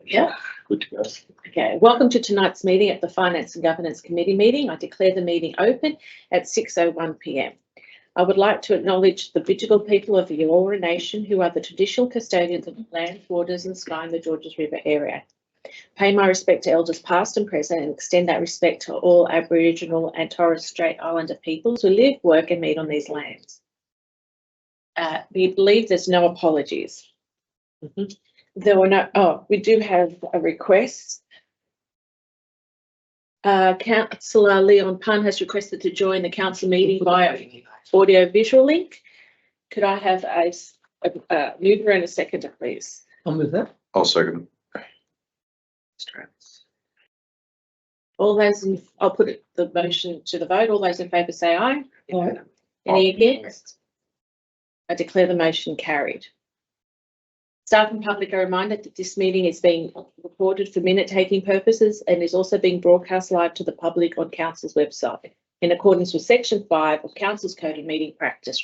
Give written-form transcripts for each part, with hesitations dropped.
Yeah. Good to go. Okay, welcome to tonight's meeting at the Finance and Governance Committee meeting. I declare the meeting open at 6:01 p.m. I would like to acknowledge the Bidjigal people of the Eora Nation, who are the traditional custodians of the land, waters and sky in the Georges River area. Pay my respect to elders past and present and extend that respect to all Aboriginal and Torres Strait Islander peoples who live, work and meet on these lands. We believe there's no apologies. There were no, we do have a request. Councillor Leon Pun has requested to join the council meeting via audio-visual link. Could I have a mover and a seconder, please? I'll move that. I'll second it. All those in, I'll put the motion to the vote. All those in favour say aye. Aye. Any against? I declare the motion carried. Staff and public are reminded that this meeting is being recorded for minute-taking purposes and is also being broadcast live to the public on Council's website in accordance with Section 5 of Council's Code of Meeting Practice.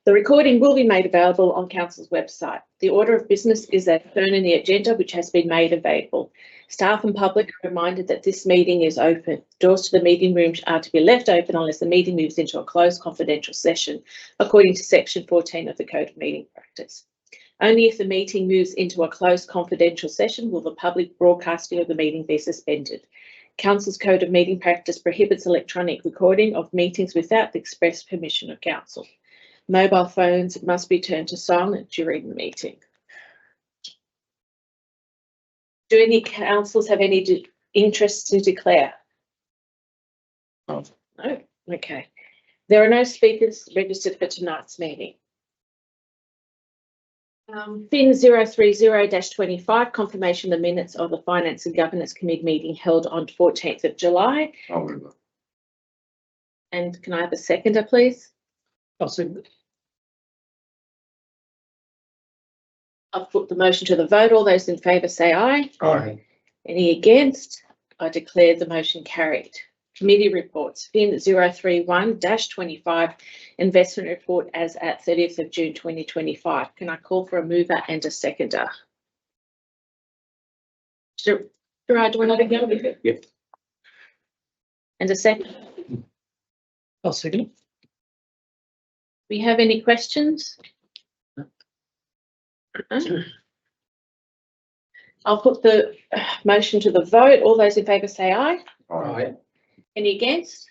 The recording will be made available on Council's website. The order of business is as shown in the agenda, which has been made available. Staff and public are reminded that this meeting is open. Doors to the meeting rooms are to be left open unless the meeting moves into a closed confidential session, according to Section 14 of the Code of Meeting Practice. Only if the meeting moves into a closed confidential session will the public broadcasting of the meeting be suspended. Council's Code of Meeting Practice prohibits electronic recording of meetings without the express permission of Council. Mobile phones must be turned to silent during the meeting. Do any councils have any interest to declare? No. No? Okay. There are no speakers registered for tonight's meeting. FIN 030-25, confirmation of the minutes of the Finance and Governance Committee meeting held on 14th of July. I'll move that. And can I have a seconder, please? I'll second it. I'll put the motion to the vote. All those in favour say aye. Aye. Any against? I declare the motion carried. Committee reports. FIN 031-25, investment report as at 30th of June 2025. Can I call for a mover and a seconder? Gerard, do I want to go with it? Yep. And a second? I'll second it. Do we have any questions? No? I'll put the motion to the vote. All those in favour say aye. Aye. Any against?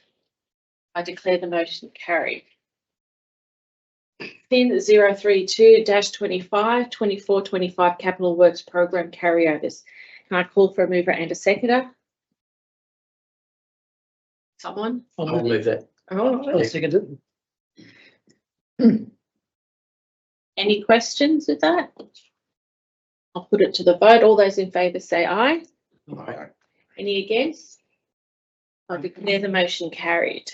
I declare the motion carried. FIN 032-25, 24-25 Capital Works Program carryovers. Can I call for a mover and a seconder? Someone? I'll move that. Oh, I'll second it. any questions with that? I'll put it to the vote. All those in favour say aye. Aye. Any against? I declare the motion carried.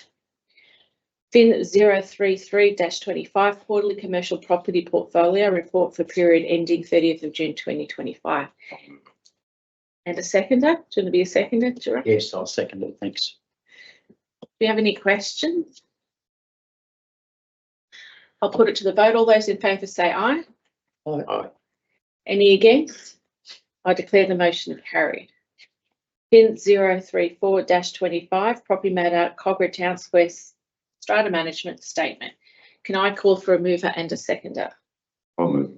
FIN 033-25 Quarterly Commercial Property Portfolio Report for period ending 30th of June 2025. And a seconder? Do you want to be a seconder, Gerard? Yes, I'll second it. Thanks. Do you have any questions? I'll put it to the vote. All those in favour say aye. Aye. Aye. Any against? I declare the motion carried. FIN 034-25 Property Matter Cogra Town Square Strata Management Statement. Can I call for a mover and a seconder? I'll move.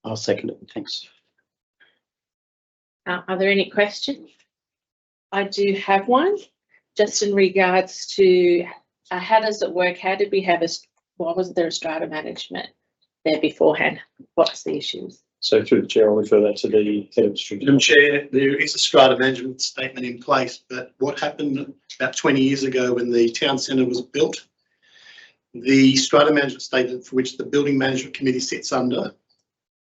I'll second it. Thanks. Are there any questions? I do have one, just in regards to how does it work? How did we have why wasn't there a strata management there beforehand? What's the issues? So through the chair, I'll refer that to the head of strategy. Madam Chair, there is a strata management statement in place, but what happened about 20 years ago when the town centre was built, the strata management statement for which the Building Management Committee sits under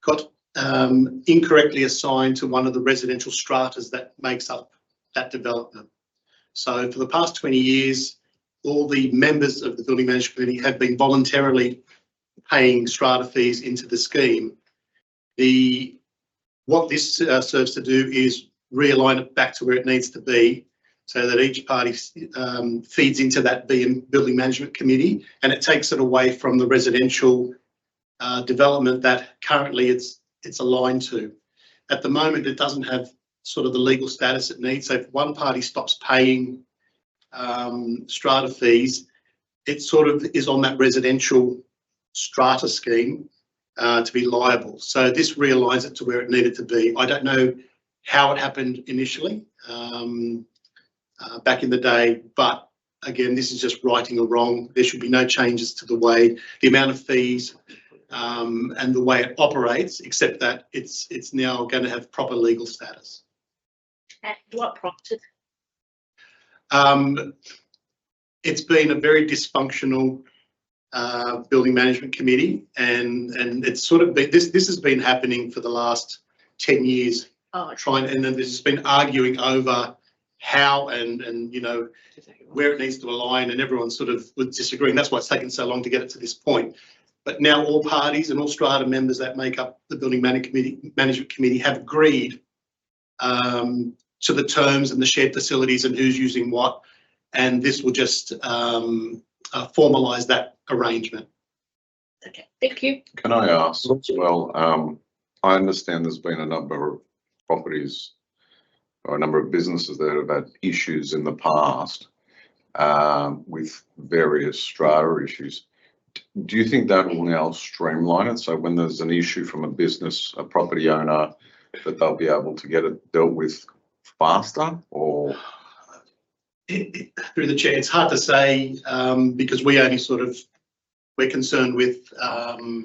got incorrectly assigned to one of the residential stratas that makes up that development. So for the past 20 years, all the members of the Building Management Committee have been voluntarily paying strata fees into the scheme. What this serves to do is realign it back to where it needs to be, so that each party feeds into that Building Management Committee, and it takes it away from the residential development that currently it's it's aligned to. At the moment, it doesn't have sort of the legal status it needs. So if one party stops paying strata fees, it sort of is on that residential strata scheme to be liable. So this realigns it to where it needed to be. I don't know how it happened initially back in the day, but again, this is just righting a wrong. There should be no changes to the way, the amount of fees and the way it operates, except that it's now going to have proper legal status. And what prompted? It's been a very dysfunctional building management committee, and it's sort of been, this has been happening for the last 10 years. Oh, And then there's been arguing over how and you know where it needs to align, and everyone sort of was disagreeing. That's why it's taken so long to get it to this point. But now all parties and all strata members that make up the building management committee have agreed to the terms and the shared facilities and who's using what, and this will just formalise that arrangement. okay, thank you. Can I ask as well, I understand there's been a number of properties or a number of businesses that have had issues in the past with various strata issues. Do you think that will now streamline it? So when there's an issue from a business, a property owner, that they'll be able to get it dealt with faster, or? Through the chair, it's hard to say because we only we're concerned with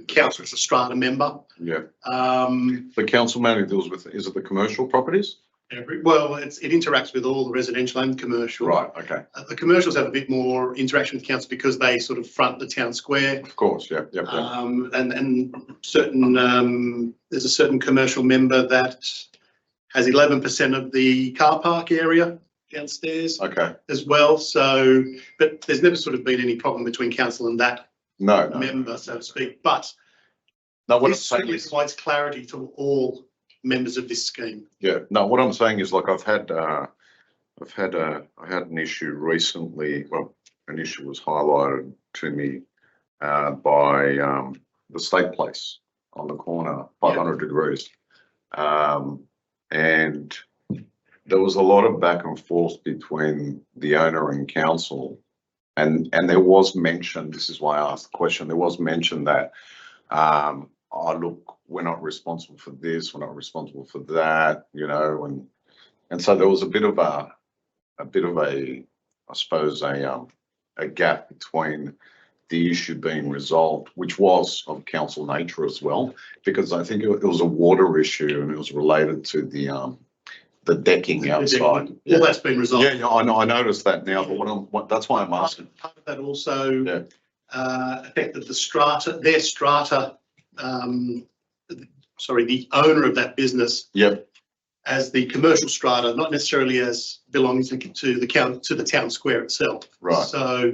council as a strata member. Yeah. The council mainly deals with, is it the commercial properties? Well, it interacts with all the residential and commercial. Right, okay. The commercials have a bit more interaction with council because they sort of front the town square. Of course, yeah. And certain there's a certain commercial member that has 11% of the car park area downstairs. Okay. As well. So, but there's never sort of been any problem between council and that No. member, so to speak. But No, what I'm this saying certainly is, provides clarity to all members of this scheme. yeah, no, what I'm saying is, like, I had an issue recently. Well, an issue was highlighted to me by the State Place on the corner, 500 degrees, and there was a lot of back and forth between the owner and council, and there was mention. This is why I asked the question. There was mention that, oh, look, we're not responsible for this, we're not responsible for that, you know, and so there was a bit of a, I suppose, a gap between the issue being resolved, which was of council nature as well, because I think it was a water issue and it was related to the decking outside. All that's been resolved. Yeah, I know. I noticed that now, but that's why I'm asking. Part of that also affected the strata, their strata. Sorry, the owner of that business. Yep. As the commercial strata, not necessarily as belonging to the town square itself. Right. So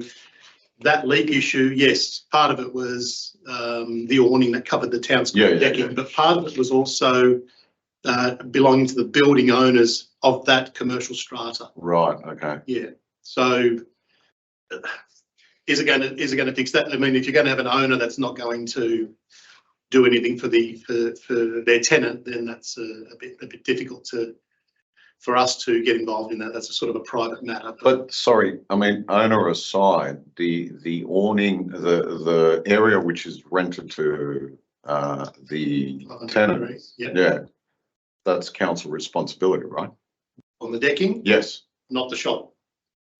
that leak issue, yes, part of it was the awning that covered the town square decking, but part of it was also belonging to the building owners of that commercial strata. Right. Okay. Yeah. So is it going to fix that? I mean, if you're going to have an owner that's not going to do anything for their tenant, then that's a bit difficult for us to get involved in that. That's a sort of a private matter. But sorry, I mean, owner aside, the awning, the area which is rented to the tenant, yeah, that's council responsibility, right? On the decking? Yes. Not the shop.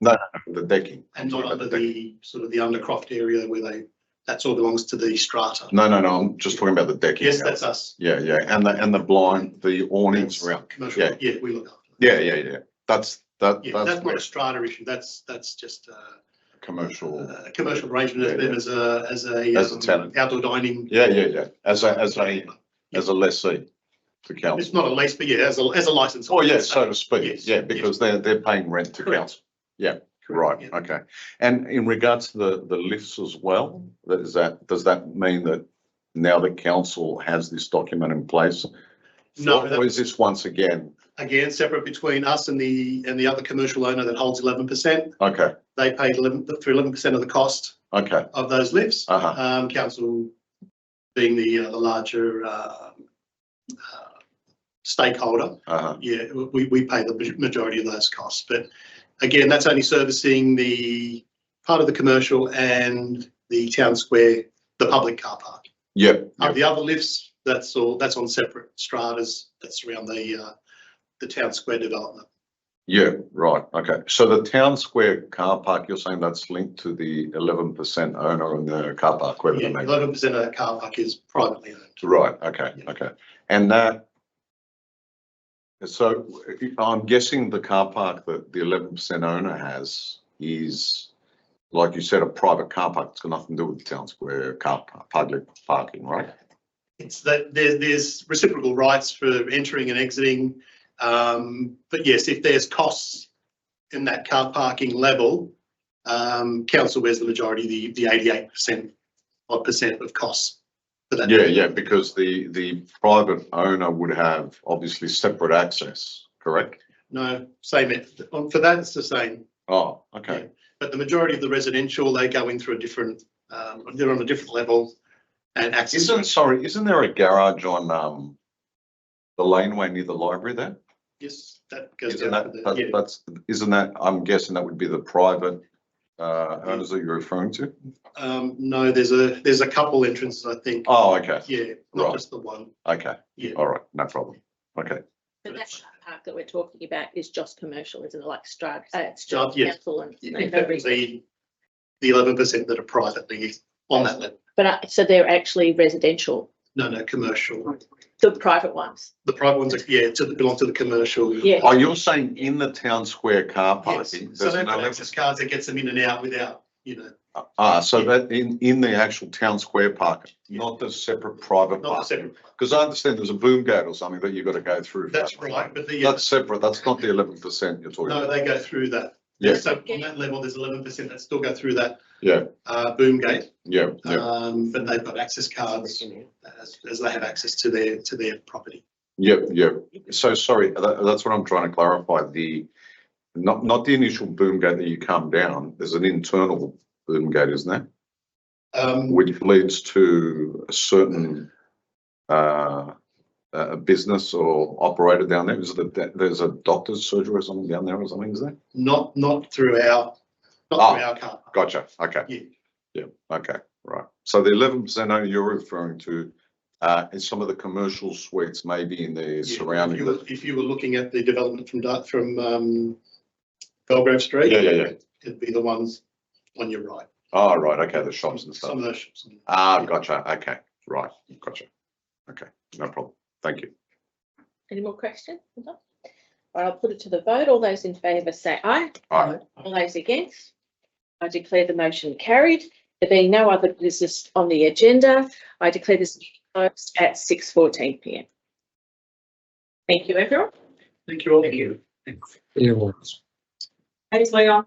No, the decking. And not under the sort of the undercroft area where that's all belongs to the strata. No, I'm just talking about the decking. Yes, that's us. Yeah, and the blind, the awnings That's around. commercial. Yeah, we look after that. Yeah. That's That's not a strata issue. That's just commercial. a commercial arrangement of them as a tenant. outdoor dining. Yeah. As a lessee to council. It's not a lease, but yeah, as a license. Oh, yeah, so to speak. Yes, Yeah, because they're paying rent to Correct. council. Yeah. Correct, Right. Okay. And in regards to the lifts as well, does that mean that now the council has this document in place? No, Or is this once again? Again, separate between us and the other commercial owner that holds 11%. Okay. They paid 11% of the cost Okay. of those lifts. Uh-huh. Council being the larger stakeholder, Uh-huh. yeah, we pay the majority of those costs. But again, that's only servicing the part of the commercial and the town square, the public car park. Yep. The other lifts, that's on separate stratas. That's around the town square development. Yeah, right, okay. So the town square car park, you're saying that's linked to the 11% owner in the car park, whether Yeah, they make. 11% of that car park is privately owned. Right, okay, Yeah. okay. And that, so I'm guessing the car park that the 11% owner has is, like you said, a private car park. It's got nothing to do with the town square car park, public parking, right? It's that there's reciprocal rights for entering and exiting. But yes, if there's costs in that car parking level, council bears the majority, the 88% of costs for that. Yeah, because the private owner would have obviously separate access, correct? No, same. For that, it's the same. Oh, okay. But the majority of the residential, they go in through a different, they're on a different level and access. Isn't there a garage on the laneway near the library there? Yes, that goes Isn't down. isn't that, I'm guessing that would be the private owners that you're referring to? No, there's a couple entrances, I think. Oh, okay. Yeah, not Right. just the one. Okay. Yeah. All right. No problem. Okay. But that park that we're talking about is just commercial, isn't it? Like Stride, it's Just- just yes. council and Yeah, no reason. the 11% that are privately on that level. But so they're actually residential, No, commercial. the private ones. The private ones, belong to the commercial. Yeah. Oh, you're saying in the town square car Yes, parking? so there's they've no got access cards that gets them in and out without, so that in the actual town square parking, not the separate private not the parking? separate. Because I understand there's a boom gate or something that you've got to go through. for That's that. right, but That's separate. That's not the 11% you're talking no, about. they go through that. Yeah. So on that level, there's 11% that still go through that Yeah, boom gate. yeah. But they've got access cards as they have access to their property. Yep. So sorry, that's what I'm trying to clarify. Not the initial boom gate that you come down. There's an internal boom gate, isn't there? Which leads to a certain a business or operator down there. There's a doctor's surgery or something down there or something, is there? Not through our car park. Gotcha. Okay. Yeah. Okay. Right. So the 11% only you're referring to is some of the commercial suites maybe in the Yeah, surrounding. if you were looking at the development from Belgrave Street. Yeah. It'd be the ones on your right. Oh, right. Okay. The shops and stuff. Some of those shops. Gotcha. Okay. Right. Gotcha. Okay. No problem. Thank you. Any more questions? All right, I'll put it to the vote. All those in favour say aye. Aye. All those against? I declare the motion carried. There being no other business on the agenda, I declare this closed at 6:14 p.m. Thank you, everyone. Thank you all. Thank you. Thanks, Leon.